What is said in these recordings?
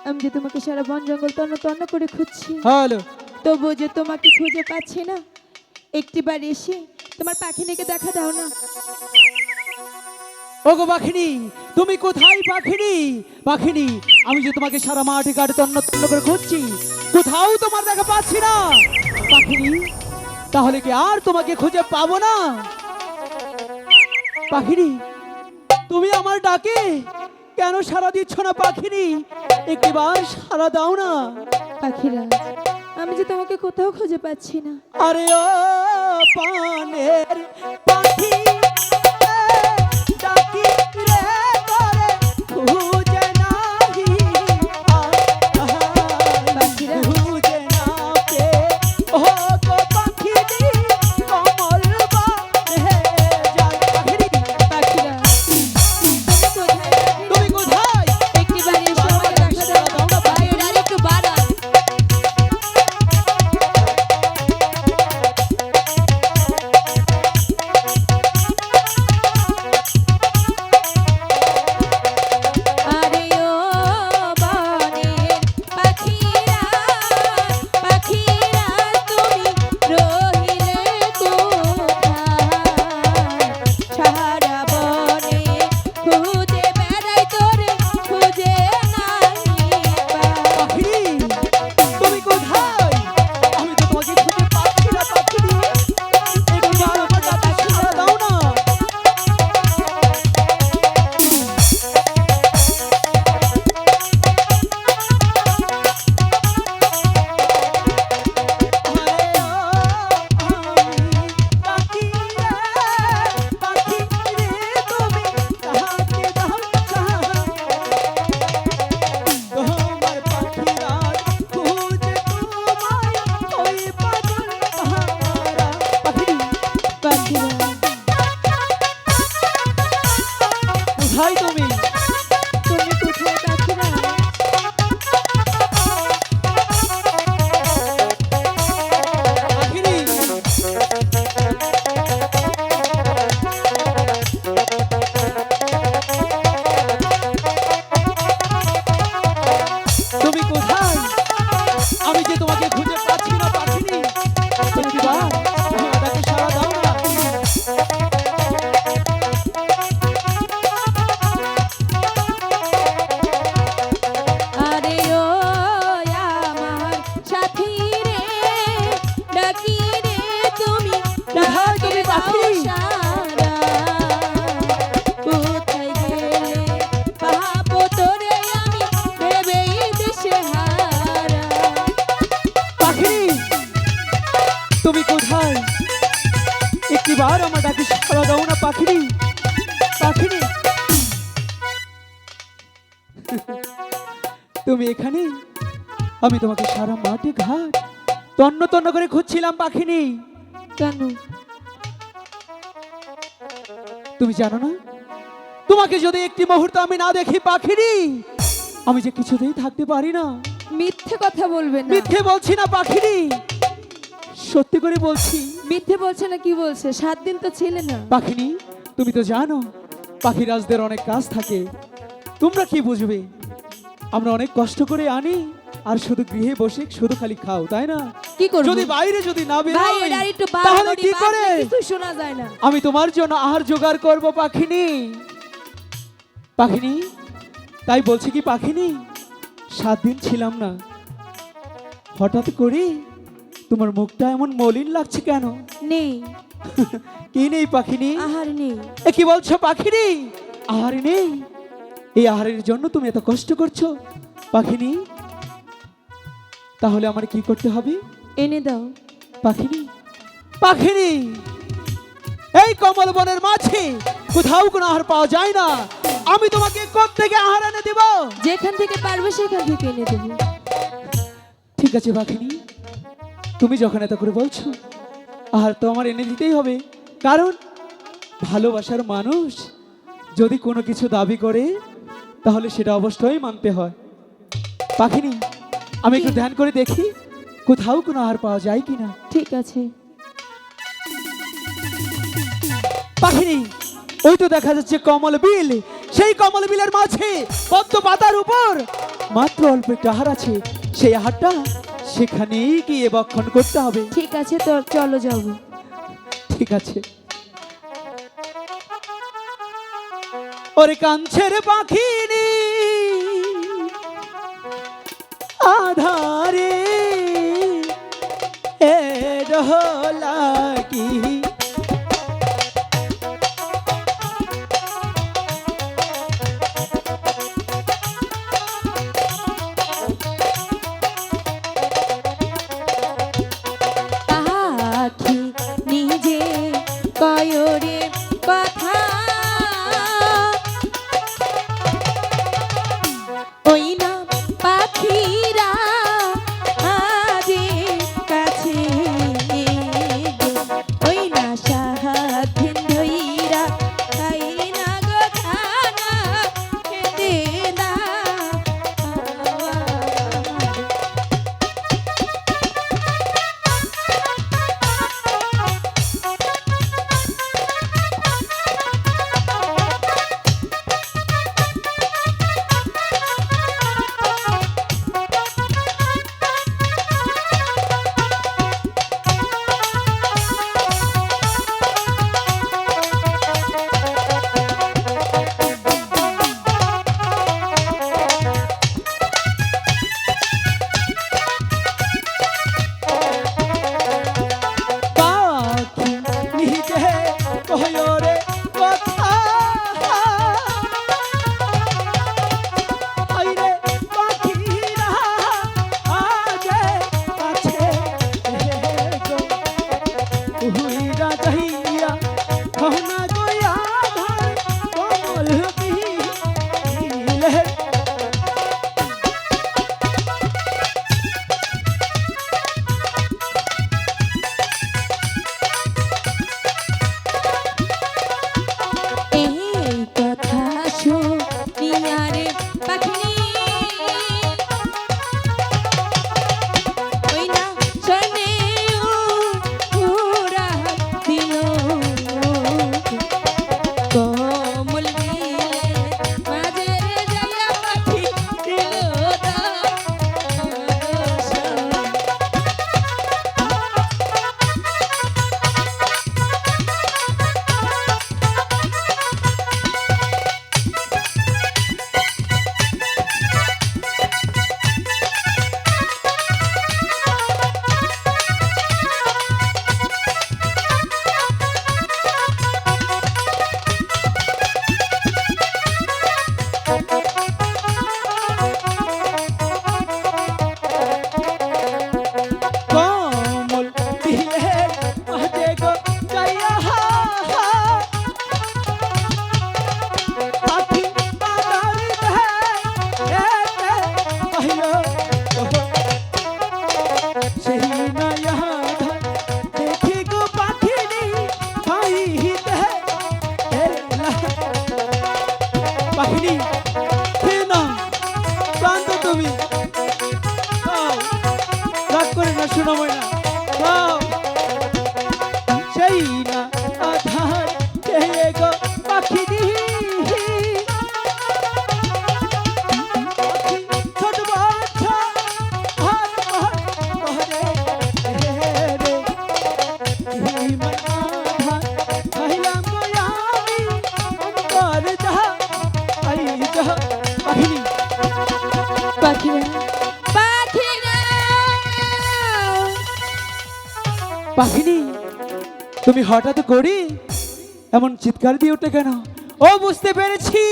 আমি যে তোমাকে সারা বন জঙ্গল তন্ন তন্ন করে খুঁজছি, হ্যালো, তবুও যে তোমাকে খুঁজে পাচ্ছি না। একটিবার এসে তোমার পাখিনিকে দেখা দাও না। ওগো পাখিনি, তুমি কোথায় পাখিনি? পাখিনি, আমি যে তোমাকে সারা মাঠে ঘাটে তন্ন তন্ন করে খুঁজছি, কোথাও তোমার দেখা পাচ্ছি না। পাখিনি, তাহলে কি আর তোমাকে খুঁজে পাবো না? পাখিনি, তুমি আমার ডাকে কেন সাড়া দিচ্ছ না? পাখিনি, একটিবার সাড়া দাও না। পাখিরাজ, আমি যে তোমাকে কোথাও খুঁজে পাচ্ছি না। আরে ও পানের পাখি, ডাকি রে তোরে খুঁজে নাহি, পাখিরাজ, খুঁজে না পে ও গো পাখিনি, কমল বাহে যায়। পাখিনি, পাখিরাজ, তুমি কোথায়? তুমি কোথায়? একটিবার এসে আমাকে দেখা দাও না। বাইরে আর একটু বাড়ান। আরে ও বনের পাখিরা, পাখিরা তুমি রহিলে কোথায়? সারা বনে খুঁজে বেড়াই তোরে, খুঁজে নাই পাই। পাখিনি, তুমি কোথায়? আমি তো তোমাকে খুঁজে পাচ্ছি না। পাখিনি, একটিবার আমার ডাকে সাড়া দাও না। পাখিরা, তুমি তুমি কোথায় পাখিরা? তুমি কোথায়? আমি যে তোমাকে খুঁজে পাচ্ছি না। পাখিনি, একটিবার আমার ডাকে সাড়া দাও না। আরে ও আমার সাথী রে, ডাকি রে তুমি, কোথায় ডাকে তুমি দাও পাখি? সাড়া। কোথায় গেলে পাবো তোরে আমি, ভেবেই দিশেহারা। পাখিনি, তুমি কোথায়? একটিবার আমার ডাকে সাড়া দাও না। পাখিনি, পাখিনি, তুমি এখানে? আমি তোমাকে সারা মাঠে ঘাট তন্ন তন্ন করে খুঁজছিলাম। পাখিনি, কেন? তুমি জানো না, তোমাকে যদি একটি মুহূর্ত আমি না দেখি পাখিনি, আমি যে কিছুতেই থাকতে পারি না। মিথ্যে কথা বলবে না। মিথ্যে বলছি না পাখিনি, সত্যি করে বলছি। মিথ্যে বলছে না, কি বলছে? 7 দিন তো ছিলে না। পাখিনি, তুমি তো জানো পাখিরাজদের অনেক কাজ থাকে, তোমরা কি বুঝবে? আমরা অনেক কষ্ট করে আনি আর শুধু গৃহে বসে শুধু খালি খাও, তাই না? কি করব? যদি বাইরে যদি না বের ভাই, হই, এটা আর একটু তাহলে বাড়ানোরই কি বাদ করে দিয়ে কিছুই শোনা যায় না। আমি তোমার জন্য আহার জোগাড় করব? পাখিনি, পাখিনি, তাই বলছি কি পাখিনি, 7 দিন ছিলাম না, হঠাৎ করে তোমার মুখটা এমন মলিন লাগছে কেন? নেই, কি নেই পাখিনি? আহার নেই। এ কি বলছো পাখিনি? আহার নেই? এই আহারের জন্য তুমি এত কষ্ট করছো পাখিনি? তাহলে আমার কি করতে হবে এনে দাও। পাখিনি? পাখিনি, এই কমল বনের মাঝে কোথাও কোনো আহার পাওয়া যায় না, আমি তোমাকে কোত্থেকে আহার এনে দেব? যেখান থেকে পারবে সেখান থেকে এনে দেবো। ঠিক আছে পাখিনি, তুমি যখন এত করে বলছো, আহার তো আমার এনে দিতেই হবে, কারণ ভালোবাসার মানুষ যদি কোনো কিছু দাবি করে তাহলে সেটা অবশ্যই মানতে হয়। পাখিনি, আমি একটু ধ্যান করে দেখি কোথাও কোনো আহার পাওয়া যায় কিনা। ঠিক আছে। পাখিনি, ওই তো দেখা যাচ্ছে কমল বিল, সেই কমল বিলের মাঝে পদ্ম পাতার উপর মাত্র অল্প একটু আহার আছে, সেই আহারটা সেখানেই গিয়ে বক্ষণ করতে হবে। ঠিক আছে, তো চলো যাবো। ঠিক আছে। ওরে কাঞ্ছের পাখিনি আধারে এ লাগি পাখি নিজে কয়রে কথা, ওই না পাখিরা আজে কাছে গো, ওই না সাহায্যের ধইরা খাই না গো খানা খেতে না পাখি নিজে কয়রে কথা, আইরে পাখিরা আগে কাছে গো, উইরা যাইয়া হনা গয়া ধার কমল দিলে। এই কথা শুনিয়া রে পাখি, ওই না শোনে উড়া দিল কমল দিলে মাঝে রে যাইয়া পাখি দিল দোষ। কমল দিলে মাঝে গো যাইয়া পাখি বাদার এতে আহিল সেই নয়া দেখি গো পাখিনি পাইতে পাখিনি না শান্ত তুমি রাগ করে না, শোনো ময়না সেই না আধার কে গো পাখি ছোট বাচ্চা হাত পহরে রে খাইলাম আমি অন্তর যাহা আই যাহা পাখিনি পাখিরা পাখিরা পাখিনি তুমি হঠাৎ করে এমন চিৎকার দিয়ে উঠে কেন? ও বুঝতে পেরেছি,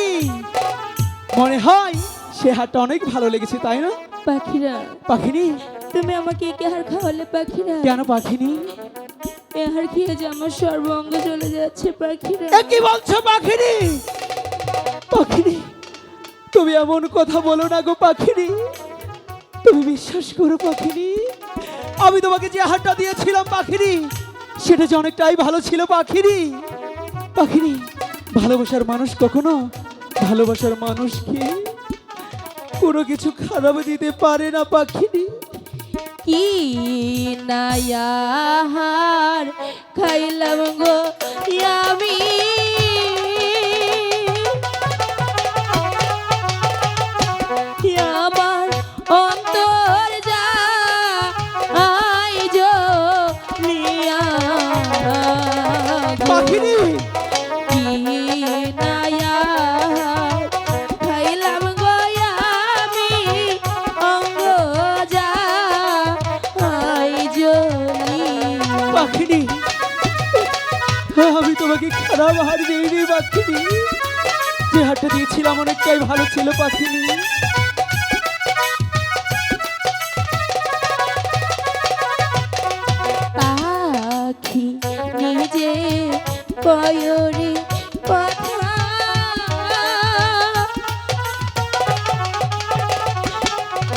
মনে হয় সে হাটটা অনেক ভালো লেগেছে, তাই না পাখিরা, পাখিনি? তুমি আমাকে কি আহার খাওয়ালে পাখিরা? কেন পাখিনি? এ আহার খেয়ে যে আমার সর্বঙ্গ চলে যাচ্ছে পাখিরা। এ কি বলছো পাখিনি? পাখিনি তুমি এমন কথা বলো না গো পাখিনি, তুমি বিশ্বাস করো পাখিনি, আমি তোমাকে যে আহারটা দিয়েছিলাম পাখিনি, সেটা যে অনেকটাই ভালো ছিল পাখিনি। পাখিনি, ভালোবাসার মানুষ কখনো ভালোবাসার মানুষকে কোনো কিছু খারাপ দিতে পারে না পাখিনি। কি নায়ার খাইলাম গো আমি, আমার তোমাকে খারাপ হার দিইনি পাখিনি। যে হারটা দিয়েছিলাম অনেকটাই ভালো ছিল পাখিনি। পাখি নিজে পয়রে কথা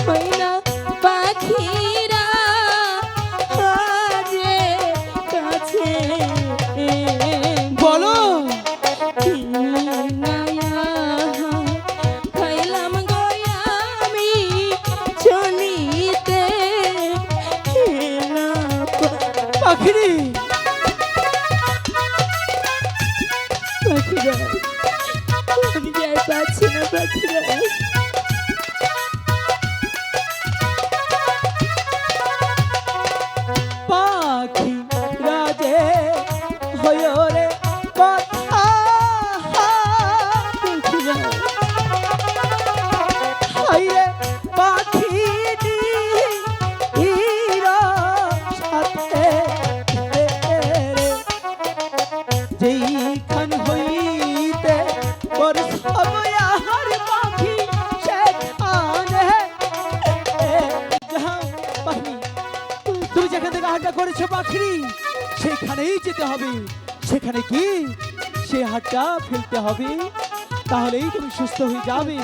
হয় না পাখিরা হারে কাছে বলো খাইলাম গয়া আমি চলিতে পাখিনি। পাখিরা আমি যে আর পাচ্ছি না পাখিরা পাখি রাজে হয় রে কথা হাইরে পাখি সাথে যেইখান হইতে পর সব আহার পাখি সেখানে যাও পাখি। তুমি যেখান থেকে হাটটা করেছো পাখি সেখানেই যেতে হবে। সেখানে কি সে হাটটা ফেলতে হবে, তাহলেই তুমি সুস্থ হয়ে যাবে।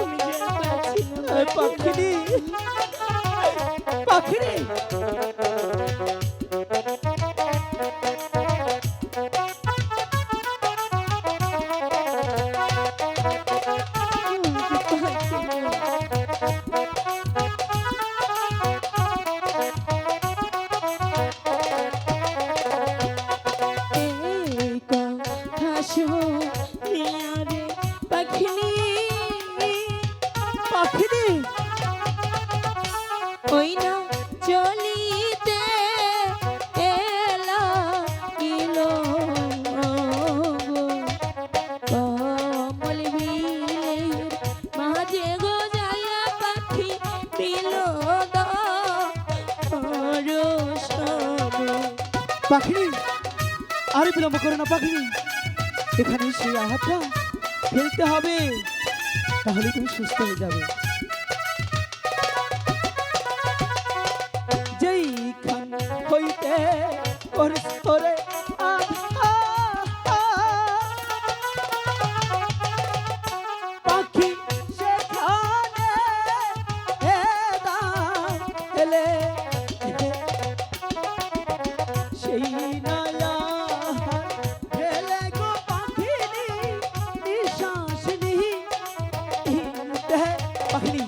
আমি যে আর পাচ্ছি না পাখিনি পাখিনি পাখিনি পাখিনি ওই না চলিতে এলা ইলো কমল বিলের মাঝে গো যায়া পাখি পিল পাখিনি আরে বিলম্ব করো না পাখিনি। এখানে সেই আহারটা ফেলতে হবে, তাহলে তুমি সুস্থ হয়ে যাবে। যেইখান হইতে পরস্পরে পাখি সেখানে এলে সেই নয়া ফেলে গো পাখিনি নিঃশ্বাস নিতে পাখিনি।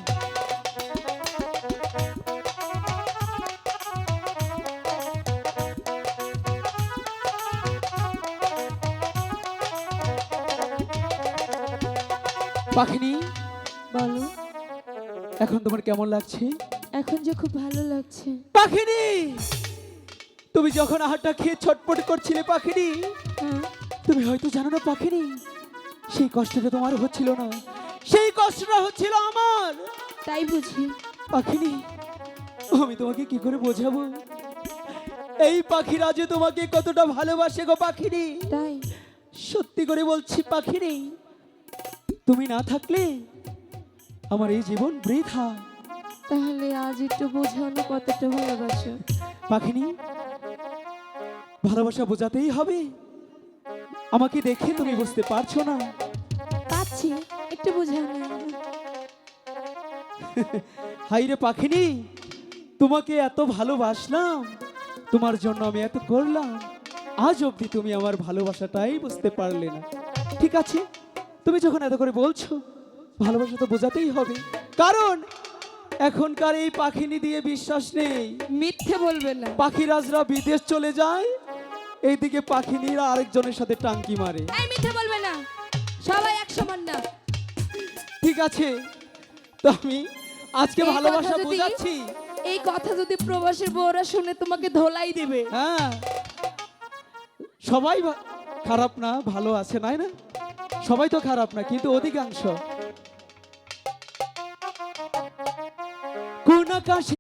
পাখিনি বলো এখন তোমার কেমন লাগছে? এখন যে খুব ভালো লাগছে। পাখিনি তুমি যখন আহারটা খেয়ে ছটপট করছিলে পাখিনি, হ্যাঁ তুমি হয়তো জানো না পাখিনি সেই কষ্টটা তোমার হচ্ছিল না, সেই কষ্টটা হচ্ছিল আমার। তাই বুঝি পাখিনি আমি তোমাকে কি করে বোঝাবো এই পাখিরা যে তোমাকে কতটা ভালোবাসে গো পাখিনি। তাই সত্যি করে বলছি পাখিনি, তুমি না থাকলে আমার এই জীবন বৃথা। তাহলে আজ একটু বোঝানো কতটা ভালোবাসো। পাখিনি ভালোবাসা বোঝাতেই হবে, আমাকে দেখে তুমি বুঝতে পারছো না। পাচ্ছি একটু বোঝানো। হাইরে পাখিনি তোমাকে এত ভালোবাসলাম, তোমার জন্য আমি এত করলাম, আজ অবধি তুমি আমার ভালোবাসাটাই বুঝতে পারলে না। ঠিক আছে তুমি যখন এত করে বলছো ভালোবাসা তো বোঝাতেই হবে, কারণ এখনকার এই পাখিনি দিয়ে বিশ্বাস নেই। মিথ্যে বলবে না। পাখিরাজরা বিদেশ চলে যায়, এইদিকে পাখিনীরা আরেকজনের সাথে টাঙ্কি মারে। এই মিথ্যে বলবে না, সবাই এক সমান না। ঠিক আছে তো আমি আজকে এই ভালোবাসা কথা যদি- বোঝাচ্ছি। এই কথা যদি প্রবাসীর বউরা শুনে তোমাকে ধোলাই দিবে। হ্যাঁ সবাই খারাপ না, ভালো আছে নাই না, সবাই তো খারাপ না, কিন্তু অধিকাংশ কোন আকাশে